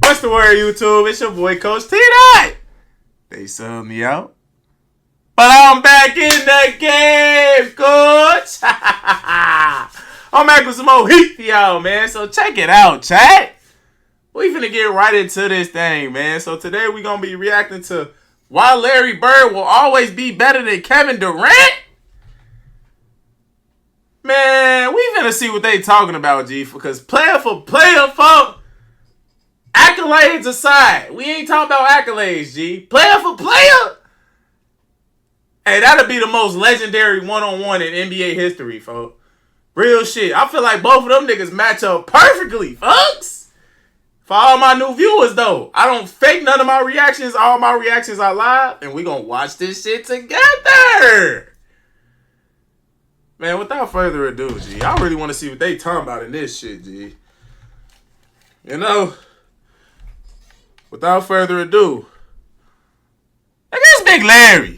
What's the word, YouTube? It's your boy, Coach TDOT. They subbed me out. But I'm back in the game, Coach. I'm back with some more heat for y'all, man. So check it out, chat. We finna get right into this thing, man. So today we gonna be reacting to why Larry Bird will always be better than Kevin Durant. Man, we finna see what they talking about, G. Because player for player, folks. Accolades aside, we ain't talking about accolades, G. Player for player. Hey, that'll be the most legendary one-on-one in NBA history, folks. Real shit. I feel like both of them niggas match up perfectly, folks. For all my new viewers, though, I don't fake none of my reactions. All my reactions are live, and we gonna watch this shit together. Man, without further ado, G, I really want to see what they talking about in this shit, G. You know, without further ado, I guess Big Larry.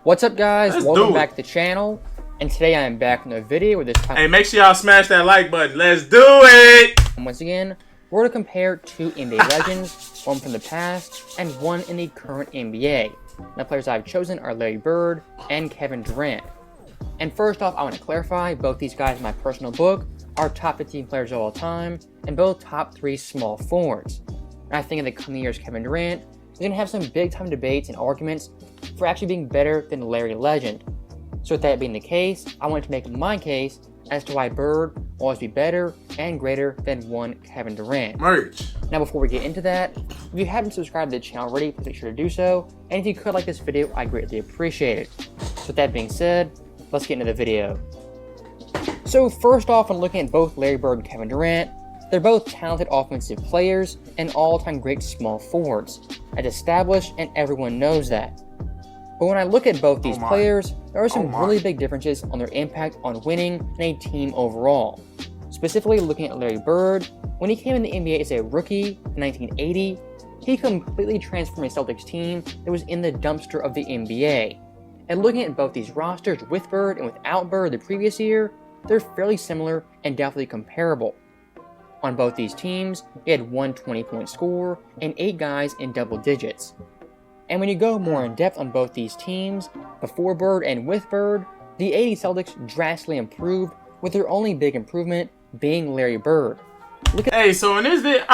What's up, guys? Welcome back to the channel. And today I am back in a video with this time. Hey, make sure y'all smash that like button. Let's do it. And once again, we're going to compare two NBA legends, one from the past and one in the current NBA. The players I've chosen are Larry Bird and Kevin Durant. And first off, I want to clarify, both these guys in my personal book are top 15 players of all time and both top 3 small forwards. And I think in the coming years, Kevin Durant is going to have some big time debates and arguments for actually being better than Larry Legend. So with that being the case, I wanted to make my case as to why Bird will always be better and greater than one Kevin Durant. Merch. Now before we get into that, if you haven't subscribed to the channel already, please make sure to do so. And if you could like this video, I greatly appreciate it. So with that being said, let's get into the video. So first off, when looking at both Larry Bird and Kevin Durant, they're both talented offensive players and all-time great small forwards, as established and everyone knows that. But when I look at both these players, there are some really big differences on their impact on winning and a team overall. Specifically looking at Larry Bird, when he came in the NBA as a rookie in 1980, he completely transformed a Celtics team that was in the dumpster of the NBA. And looking at both these rosters with Bird and without Bird the previous year, they're fairly similar and definitely comparable. On both these teams, he had one 20-point scorer and 8 guys in double digits. And when you go more in depth on both these teams, before Bird and with Bird, the 80 Celtics drastically improved, with their only big improvement being Larry Bird. Hey, so in this video,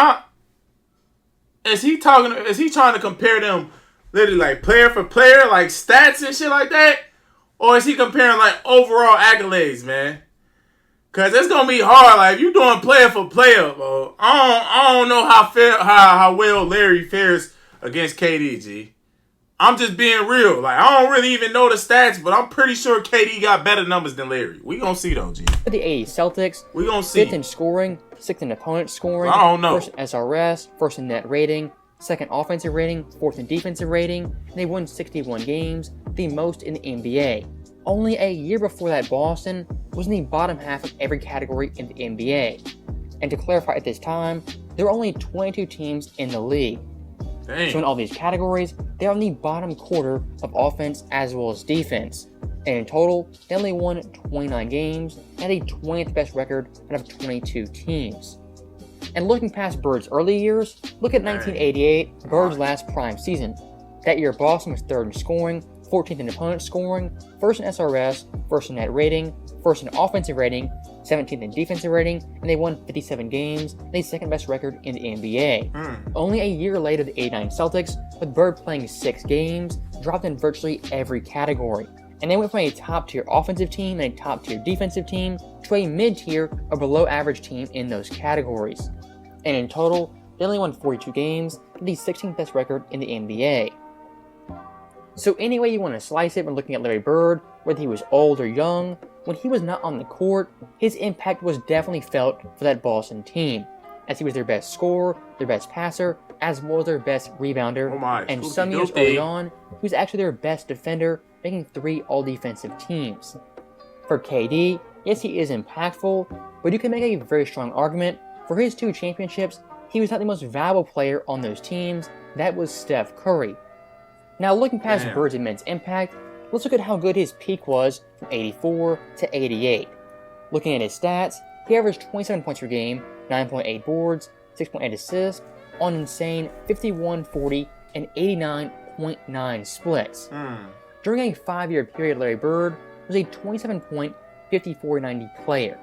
is he trying to compare them literally like player for player, like stats and shit like that? Or is he comparing like overall accolades, man? Cause it's gonna be hard. Like if you doing player for player, bro, I don't know how well Larry fares against KD, G. I'm just being real. Like, I don't really even know the stats, but I'm pretty sure KD got better numbers than Larry. We gonna see, though, G. The 80 Celtics, we gonna see. 5th in scoring, 6th in opponent scoring, I don't know. 1st in SRS, 1st in net rating, 2nd offensive rating, 4th in defensive rating, and they won 61 games, the most in the NBA. Only a year before that, Boston was in the bottom half of every category in the NBA. And to clarify, at this time, there were only 22 teams in the league. Dang. So in all these categories, they're on the bottom quarter of offense as well as defense. And in total, they only won 29 games and had the 20th best record out of 22 teams. And looking past Bird's early years, look at 1988, Bird's last prime season. That year, Boston was 3rd in scoring, 14th in opponent scoring, 1st in SRS, 1st in net rating, 1st in offensive rating, 17th in defensive rating, and they won 57 games, and the 2nd best record in the NBA. Only a year later, the 89 Celtics, with Bird playing 6 games, dropped in virtually every category. And they went from a top-tier offensive team and a top-tier defensive team to a mid-tier or below-average team in those categories. And in total, they only won 42 games, and the 16th best record in the NBA. So any way you want to slice it when looking at Larry Bird, whether he was old or young, when he was not on the court, his impact was definitely felt for that Boston team, as he was their best scorer, their best passer, as well as their best rebounder, and some years early on, he was actually their best defender, making 3 all-defensive teams. For KD, yes, he is impactful, but you can make a very strong argument for his 2 championships, he was not the most valuable player on those teams. That was Steph Curry. Now looking past Bird's immense impact, let's look at how good his peak was from 84 to 88. Looking at his stats, he averaged 27 points per game, 9.8 boards, 6.8 assists, on insane 51, 40, and 89.9 splits. During a 5-year period, Larry Bird was a 27-point, 54-90 player.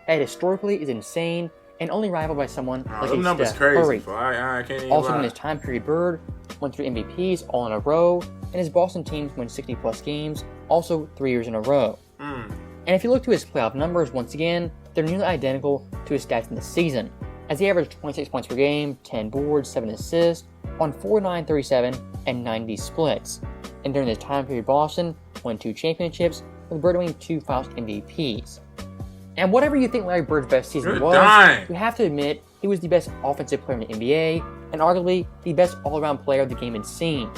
That historically is insane and only rivaled by someone like a Steph Curry. I can't even Also, lie. in this time period, Bird won 3 MVPs all in a row, and his Boston teams won 60-plus games, also 3 years in a row. And if you look to his playoff numbers, once again, they're nearly identical to his stats in the season, as he averaged 26 points per game, 10 boards, 7 assists, on 49, 37, and 90 splits. And during this time period, Boston won 2 championships, with Bird winning 2 Finals MVPs. And whatever you think Larry Bird's best season was, you have to admit he was the best offensive player in the NBA, and arguably the best all-around player the game had seen.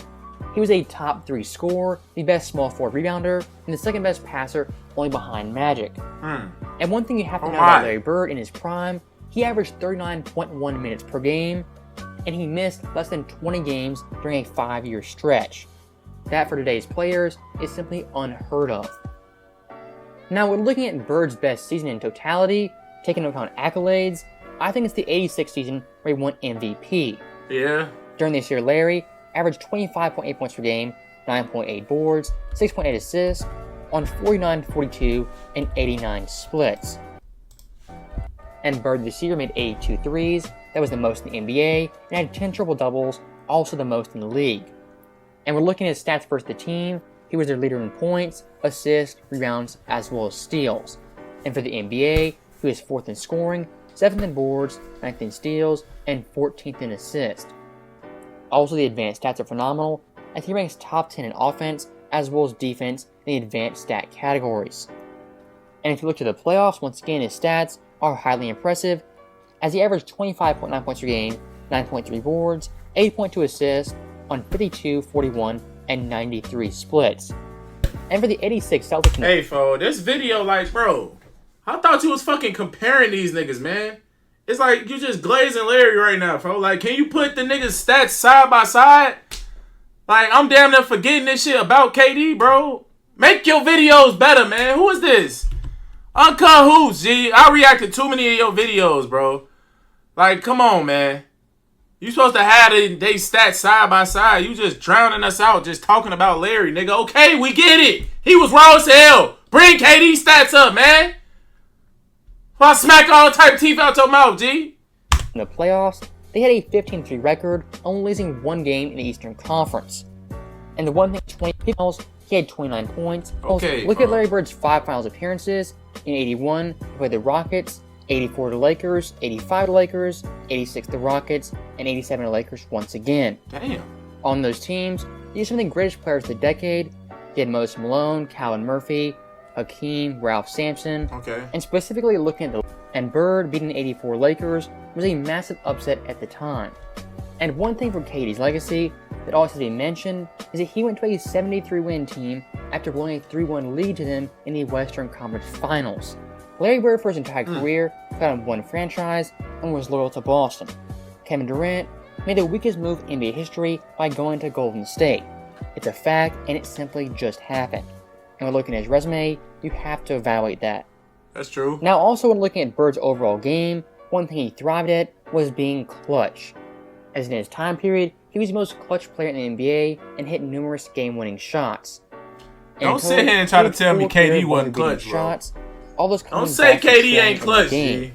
He was a top 3 scorer, the best small forward rebounder, and the second best passer, only behind Magic. And one thing you have to know about Larry Bird in his prime, he averaged 39.1 minutes per game, and he missed less than 20 games during a 5-year stretch. That for today's players is simply unheard of. Now, when looking at Bird's best season in totality, taking into account accolades, I think it's the '86 season where he won MVP. Yeah. During this year, Larry averaged 25.8 points per game, 9.8 boards, 6.8 assists, on 49, 42, and 89 splits. And Bird this year made 82 threes, that was the most in the NBA, and had 10 triple-doubles, also the most in the league. And we're looking at his stats versus the team, he was their leader in points, assists, rebounds, as well as steals. And for the NBA, he was 4th in scoring, 7th in boards, 9th in steals, and 14th in assists. Also, the advanced stats are phenomenal, as he ranks top 10 in offense, as well as defense in the advanced stat categories. And if you look to the playoffs, once again, his stats are highly impressive, as he averaged 25.9 points per game, 9.3 boards, 8.2 assists, on 52, 41, and 93 splits. And for the '86 Celtics... Hey, fo, this video, like, bro, I thought you was fucking comparing these niggas, man. It's like you just glazing Larry right now, fo. Like, can you put the niggas' stats side by side? Like, I'm damn near forgetting this shit about KD, bro. Make your videos better, man. Who is this? Uncut Hoops, G. I reacted to too many of your videos, bro. Like, come on, man. You supposed to have they stats side by side. You just drowning us out just talking about Larry, nigga. Okay, we get it. He was raw as hell. Bring KD stats up, man. Or I smack all type of teeth out your mouth, G. In the playoffs, they had a 15-3 record, only losing 1 game in the Eastern Conference. And the one thing, 20 finals, he had 29 points. Okay. Look at Larry Bird's 5 finals appearances. In '81, he played the Rockets. 84 to Lakers, 85 to Lakers, 86 to Rockets, and 87 to Lakers once again. Damn. On those teams, these are some of the greatest players of the decade. You had Moses Malone, Calvin Murphy, Hakeem, Ralph Sampson. Okay. And specifically looking at the... And Bird beating the '84 Lakers was a massive upset at the time. And one thing from KD's legacy that always has to be mentioned is that he went to a 73-win team after blowing a 3-1 lead to them in the Western Conference Finals. Larry Bird, for his entire career, found one franchise and was loyal to Boston. Kevin Durant made the weakest move in NBA history by going to Golden State. It's a fact, and it simply just happened. And when looking at his resume, you have to evaluate that. That's true. Now, also when looking at Bird's overall game, one thing he thrived at was being clutch. As in his time period, he was the most clutch player in the NBA and hit numerous game-winning shots. Don't sit here and try to tell me KD wasn't clutch, bro. Shots, all those don't say KD ain't clutch, G.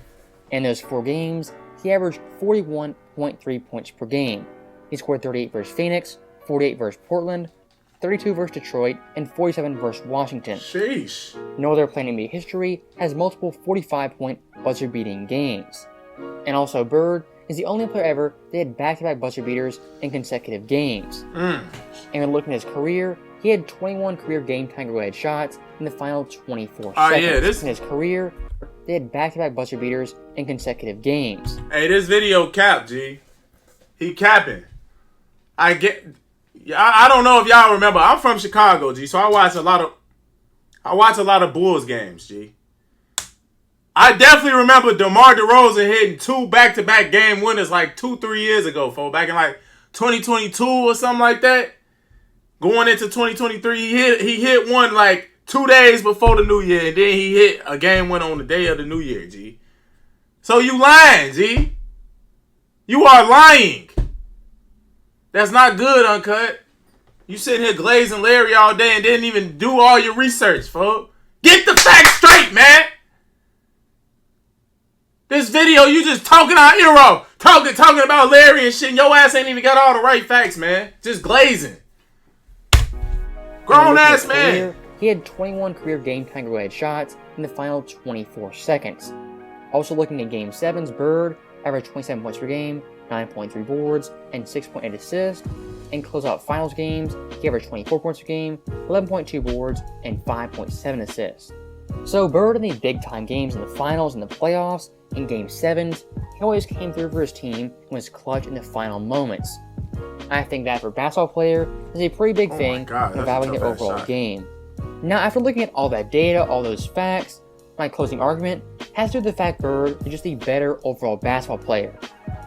In those 4 games, he averaged 41.3 points per game. He scored 38 versus Phoenix, 48 versus Portland, 32 versus Detroit, and 47 versus Washington. Sheesh. No other player in NBA history has multiple 45-point buzzer-beating games. And also, Bird is the only player ever that had back-to-back buzzer beaters in consecutive games. And when looking at his career, he had 21 career game-time go-ahead shots in the final 24 seconds. Yeah, In his career, they had back-to-back buzzer beaters in consecutive games. Hey, this video cap, G. He capping. I don't know if y'all remember. I'm from Chicago, G, so I watch a lot of Bulls games, G. I definitely remember DeMar DeRozan hitting 2 back-to-back game winners like 2-3 years ago, folks. Back in like 2022 or something like that. Going into 2023, he hit one like 2 days before the New Year, and then he hit a game winner on the day of the New Year, G. So you lying, G. You are lying. That's not good, Uncut. You sitting here glazing Larry all day and didn't even do all your research, folks. Get the facts straight, man. This video, you just talking out ear talking about Larry and shit, and your ass ain't even got all the right facts, man. Just glazing. Grown ass man. He had 21 career game-time go-ahead shots in the final 24 seconds. Also looking at Game 7's Bird averaged 27 points per game, 9.3 boards, and 6.8 assists. In closeout finals games, he averaged 24 points per game, 11.2 boards, and 5.7 assists. So Bird in the big-time games in the finals and the playoffs, in Game 7s, he always came through for his team and was clutch in the final moments. I think that for a basketball player is a pretty big thing when evaluating the overall game. Now, after looking at all that data, all those facts, my closing argument has to do with the fact Bird is just a better overall basketball player.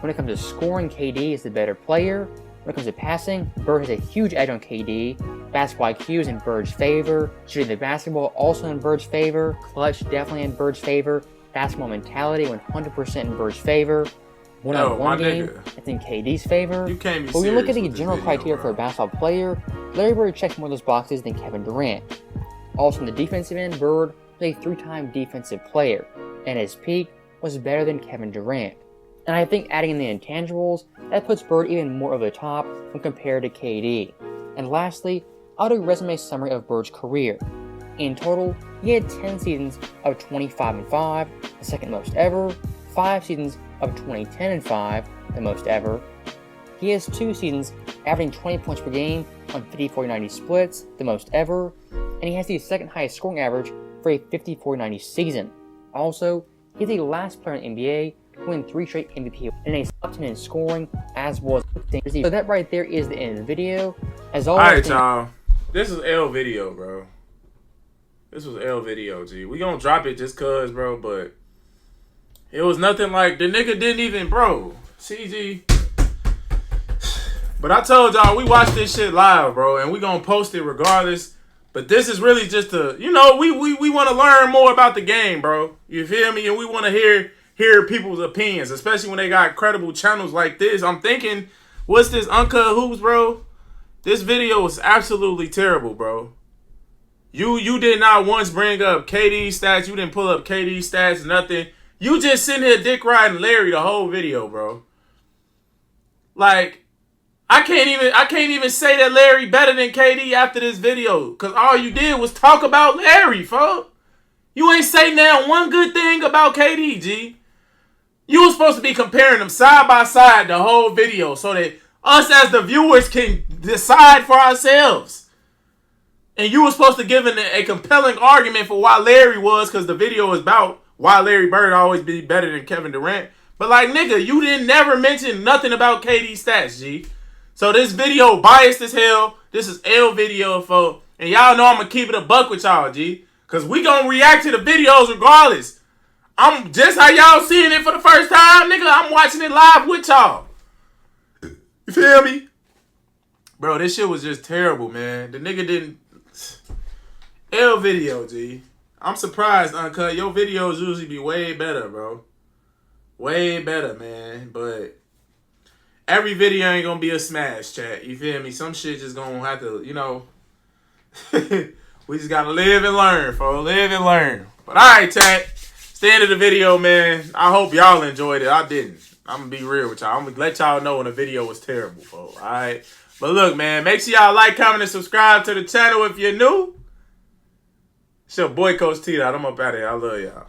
When it comes to scoring, KD is the better player. When it comes to passing, Bird has a huge edge on KD. Basketball IQ is in Bird's favor. Shooting the basketball also in Bird's favor. Clutch definitely in Bird's favor. Basketball mentality 100% in Bird's favor. One-on-one game, it's in KD's favor. But when you look at the general criteria for a basketball player, Larry Bird checks more of those boxes than Kevin Durant. Also, in the defensive end, Bird was a 3-time defensive player, and his peak was better than Kevin Durant. And I think adding in the intangibles, that puts Bird even more over the top when compared to KD. And lastly, I'll do a resume summary of Bird's career. In total, he had 10 seasons of 25-5, the second most ever, 5 seasons of 20-10-5, the most ever. He has 2 seasons averaging 20 points per game on 50-40-90 splits, the most ever, and he has the second highest scoring average for a 50-40-90 season. Also, he's the last player in the NBA to win 3 straight MVP and a top 10 in scoring, as well as. So that right there is the end of the video. As always, alright, y'all. This is L video, bro. This was L video, G. We gonna drop it just cuz, bro, but it was nothing like the nigga didn't even, bro. CG. But I told y'all we watched this shit live, bro, and we gonna post it regardless. But this is really just a, you know, we want to learn more about the game, bro. You feel me? And we want to hear people's opinions, especially when they got credible channels like this. I'm thinking, what's this Uncut Hoops, bro? This video was absolutely terrible, bro. You did not once bring up KD's stats. You didn't pull up KD's stats, nothing. You just sitting here dick riding Larry the whole video, bro. Like, I can't even say that Larry better than KD after this video, cause all you did was talk about Larry, folks. You ain't say now one good thing about KD, G. You were supposed to be comparing them side by side the whole video so that us as the viewers can decide for ourselves. And you were supposed to give a compelling argument for why Larry was, because the video is about why Larry Bird always be better than Kevin Durant. But like, nigga, you didn't never mention nothing about KD's stats, G. So this video biased as hell. This is L video, folks. And y'all know I'm going to keep it a buck with y'all, G. Because we going to react to the videos regardless. I'm just how y'all seeing it for the first time, nigga. I'm watching it live with y'all. You feel me? Bro, this shit was just terrible, man. The nigga didn't... L video, G. I'm surprised, Uncut. Your videos usually be way better, bro. Way better, man. But every video ain't gonna be a smash, chat. You feel me? Some shit just gonna have to, you know. We just gotta live and learn, folks. Live and learn. But alright, chat. It's the end of the video, man. I hope y'all enjoyed it. I didn't. I'm gonna be real with y'all. I'm gonna let y'all know when the video was terrible, folks. Alright? But look, man. Make sure y'all like, comment, and subscribe to the channel if you're new. It's your boy, Coach TDOT. I'm up out of here. I love y'all.